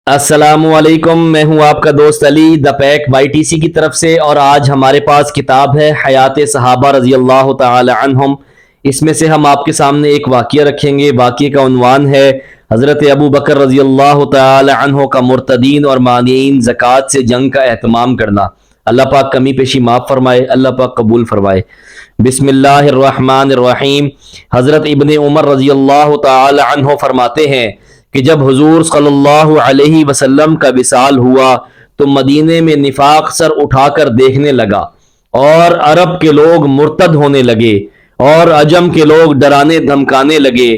अस्सलामुअलैकुम। मैं हूं आपका दोस्त Ali the pack by TC की तरफ से, और आज हमारे पास किताब है हयात सहाबा रजी अल्लाह तआला अन्हुम। इसमें से हम आपके सामने एक वाक़या रखेंगे। वाक़ये का उन्वान है हज़रत अबू बकर रजी अल्लाह तआला अन्हु का मुर्तदीन और मानीन ज़कात से जंग का एहतमाम करना। अल्लाह पाक कमी पेशी माफ़ फरमाए, अल्लाह पाक कबूल फरमाए। बिस्मिल्लाहिर्रहमानिर्रहीम। हज़रत इब्ने उमर रजी अल्लाह तआला अन्हु फरमाते हैं कि जब हुजूर सल्लल्लाहु अलैहि वसल्लम का विसाल हुआ तो मदीने में निफाक सर उठाकर देखने लगा, और अरब के लोग मुर्तद होने लगे और अजम के लोग डराने धमकाने लगे,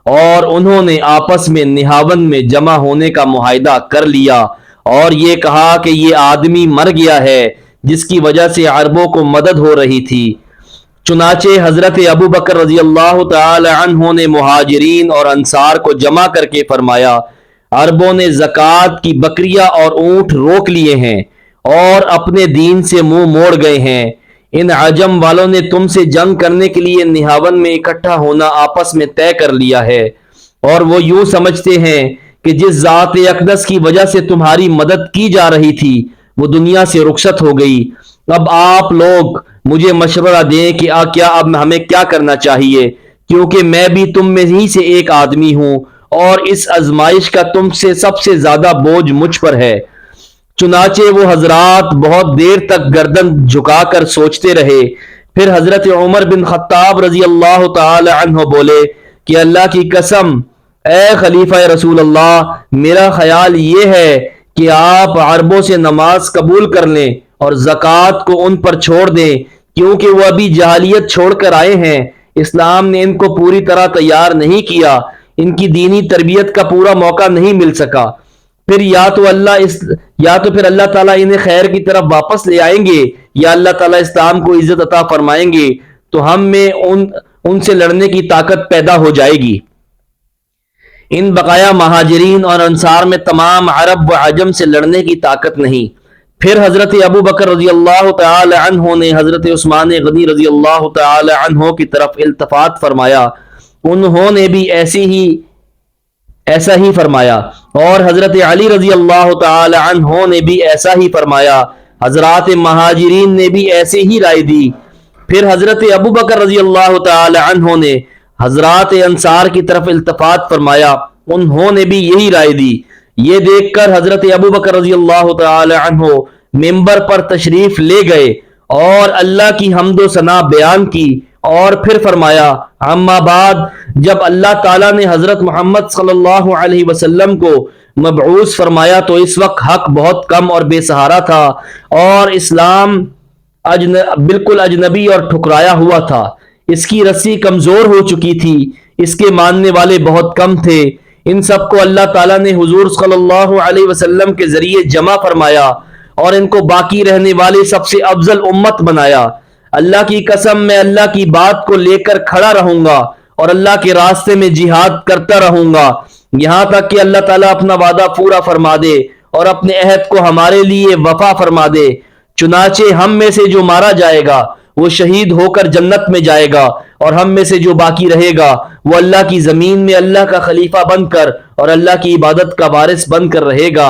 और उन्होंने आपस में निहावन में जमा होने का मुआहिदा कर लिया और ये कहा कि ये आदमी मर गया है जिसकी वजह से अरबों को मदद हो रही थी। चुनाचे हजरत अबू बकर रजी अल्लाह तआला अन्हु ने मुहाजिरीन और अंसार को जमा करके फरमाया, अरबों ने ज़कात की बकरियां और ऊंट रोक लिए हैं और अपने दीन से मुंह मोड़ गए हैं। इन अजम वालों ने तुमसे जंग करने के लिए निहावन में इकट्ठा होना आपस में तय कर लिया है, और वो यूं समझते हैं कि जिस ज़ात अक़दस की वजह से तुम्हारी मदद की जा रही थी वो दुनिया से रुखसत हो गई। अब आप लोग मुझे मशवरा दें कि क्या अब हमें क्या करना चाहिए, क्योंकि मैं भी तुम में ही से एक आदमी हूं और इस आजमाइश का तुमसे सबसे ज्यादा बोझ मुझ पर है। चुनाचे वो हजरात बहुत देर तक गर्दन झुकाकर सोचते रहे। फिर हजरत उमर बिन खत्ताब रजी अल्लाह तआला अन्हु बोले कि अल्लाह की कसम, ए खलीफा रसूल अल्लाह, मेरा ख्याल ये है कि आप अरबों से नमाज कबूल कर लें और ज़कात को उन पर छोड़ दें, क्योंकि वो अभी जहालियत छोड़कर आए हैं। इस्लाम ने इनको पूरी तरह तैयार नहीं किया, इनकी दीनी तरबियत का पूरा मौका नहीं मिल सका। फिर या तो फिर अल्लाह ताला इन्हें खैर की तरफ वापस ले आएंगे, या अल्लाह ताला इस्लाम को इज्जत अता फरमाएंगे, तो हम में उनसे लड़ने की ताकत पैदा हो जाएगी। इन बकाया महाजरीन और अंसार में तमाम अरब व अजम से लड़ने की ताकत नहीं। फिर हजरत अबू बकर रजी अल्लाह तआला अन्हु ने हजरत उस्मान गनी रजी अल्लाह तआला अन्हु की तरफ इल्तफात फरमाया। उन्होंने भी ऐसा ही फरमाया, और हजरत अली रजी अल्लाह तआला अन्हु ने भी ऐसा ही फरमाया। हजरात महाजिरीन ने भी ऐसे ही राय दी। फिर हजरत अबू बकर रजी अल्लाह तआला अन्हु ने हजरात अंसार की तरफ इल्तफात फरमाया, उन्होंने भी यही राय दी। ये देखकर हजरत अबू बकर रजी अल्लाह तआला अन्हु मिंबर पर तशरीफ ले गए और अल्लाह की हम्दो सना बयान की, और फिर फरमाया, अम्मा बाद, जब अल्लाह ताला ने हजरत मोहम्मद सल्लल्लाहु अलैहि वसल्लम को मबऊस फरमाया तो इस वक्त हक बहुत कम और बेसहारा था, और इस्लाम बिल्कुल अजनबी और ठुकराया हुआ था। इसकी रस्सी कमजोर हो चुकी थी, इसके मानने वाले बहुत कम थे। इन सबको अल्लाह ताला ने हुजूर सल्लल्लाहु अलैहि वसल्लम के जरिए जमा फरमाया और इनको बाकी रहने वाले सबसे अफजल उम्मत बनाया। अल्लाह की कसम, मैं अल्लाह की बात को लेकर खड़ा रहूंगा और अल्लाह के रास्ते में जिहाद करता रहूंगा, यहां तक कि अल्लाह ताला अपना वादा पूरा फरमा दे और अपने अहद को हमारे लिए वफा फरमा दे। चुनाचे हम में से जो मारा जाएगा वो शहीद होकर जन्नत में जाएगा, और हम में से जो बाकी रहेगा वो अल्लाह की जमीन में अल्लाह का खलीफा बनकर और अल्लाह की इबादत का वारिस बनकर रहेगा।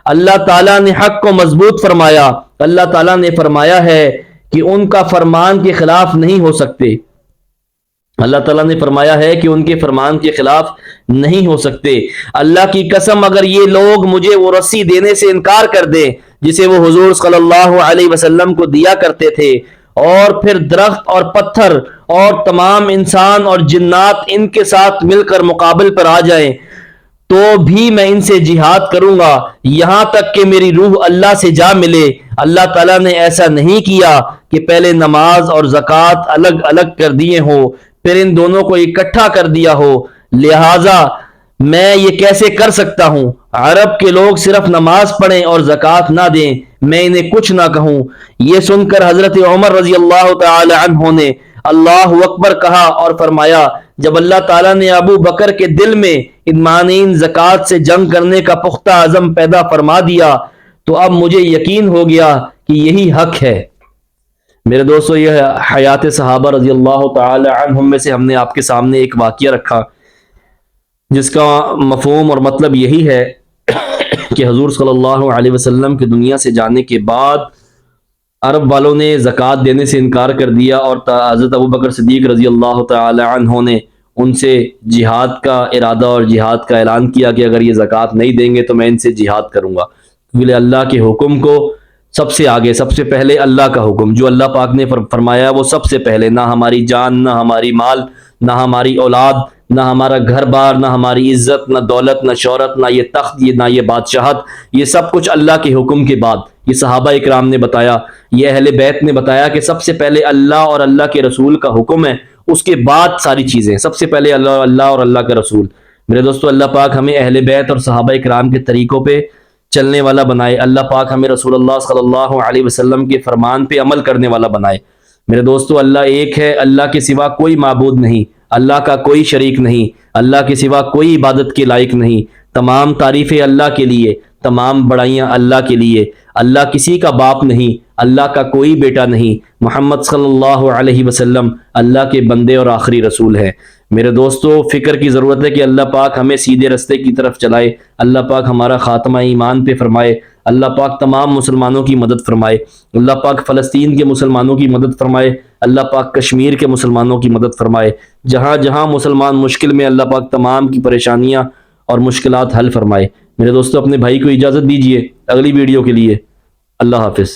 अल्लाह ताला ने हक को मजबूत फरमाया। अल्लाह ताला ने फरमाया है कि उनका फरमान के खिलाफ नहीं हो सकते। अल्लाह ताला ने फरमाया है कि उनके फरमान के खिलाफ नहीं हो सकते। अल्लाह की कसम, अगर ये लोग मुझे वो रस्सी देने से इनकार कर दें जिसे वो हुजूर सल्लल्लाहु अलैहि वसल्लम को दिया करते थे, और फिर दरख्त और पत्थर और तमाम इंसान और जिन्नात इनके साथ मिलकर मुकाबले पर आ जाएं, तो भी मैं इनसे जिहाद करूंगा यहां तक कि मेरी रूह अल्लाह से जा मिले। अल्लाह ताला ने ऐसा नहीं किया कि पहले नमाज और ज़कात अलग अलग कर दिए हो फिर इन दोनों को इकट्ठा कर दिया हो, लिहाजा मैं ये कैसे कर सकता हूं। अरब के लोग सिर्फ नमाज पढ़ें और ज़कात ना दें, मैं इन्हें कुछ ना कहूं। यह सुनकर हजरत उमर रजी अल्लाह तआला अन्हु ने अल्लाहु अकबर कहा और फरमाया, जब अल्लाह ताला ने अबू बकर के दिल में इन मानीन ज़कात से जंग करने का पुख्ता अज़म पैदा फरमा दिया तो अब मुझे यकीन हो गया कि यही हक है। मेरे दोस्तों, यह हयात सहाबा रजी अल्लाह तआला अन्हुम में से हमने आपके सामने एक वाक़या रखा जिसका मफ़हूम और मतलब यही है کہ حضور صلی اللہ علیہ وسلم کے دنیا سے جانے کے بعد عرب والوں نے زکوٰۃ دینے سے انکار کر دیا، اور حضرت ابوبکر صدیق رضی اللہ تعالی عنہ نے ان سے جہاد کا ارادہ اور جہاد کا اعلان کیا کہ اگر یہ زکوٰۃ نہیں دیں گے تو میں ان سے جہاد کروں گا، کیونکہ اللہ کے حکم کو سب سے آگے، سب سے پہلے اللہ کا حکم جو اللہ پاک نے فرمایا وہ سب سے پہلے، نہ ہماری جان، نہ ہماری مال، نہ ہماری اولاد، نہ ہمارا گھر بار، نہ ہماری عزت، نہ دولت، نہ شہرت، نہ یہ تخت، نہ یہ بادشاہت، یہ سب کچھ اللہ کے حکم کے بعد۔ یہ صحابہ اکرام نے بتایا، یہ اہل بیت نے بتایا کہ سب سے پہلے اللہ اور اللہ کے رسول کا حکم ہے، اس کے بعد ساری چیزیں، سب سے پہلے اللہ اور اللہ کا رسول۔ میرے دوستو، اللہ پاک ہمیں اہل بیت اور صحابہ اکرام کے طریقوں پہ چلنے والا بنائے، اللہ پاک ہمیں رسول اللہ صلی اللہ علیہ وسلم کے فرمان پہ عمل کرنے والا بنائے۔ میرے دوستو، اللہ ایک ہے، اللہ کے سوا کوئی معبود نہیں، اللہ کا کوئی شریک نہیں، اللہ کے سوا کوئی عبادت کے لائق نہیں، تمام تعریفیں اللہ کے لیے، تمام بڑائیاں اللہ کے لیے۔ اللہ کسی کا باپ نہیں، اللہ کا کوئی بیٹا نہیں، محمد صلی اللہ علیہ وسلم اللہ کے بندے اور آخری رسول ہیں۔ میرے دوستو، فکر کی ضرورت ہے کہ اللہ پاک ہمیں سیدھے رستے کی طرف چلائے، اللہ پاک ہمارا خاتمہ ایمان پہ فرمائے، اللہ پاک تمام مسلمانوں کی مدد فرمائے، اللہ پاک فلسطین کے مسلمانوں کی مدد فرمائے، اللہ پاک کشمیر کے مسلمانوں کی مدد فرمائے، جہاں جہاں مسلمان مشکل میں، اللہ پاک تمام کی پریشانیاں اور مشکلات حل فرمائے۔ میرے دوستو، اپنے بھائی کو اجازت دیجیے اگلی ویڈیو کے لیے۔ اللہ حافظ۔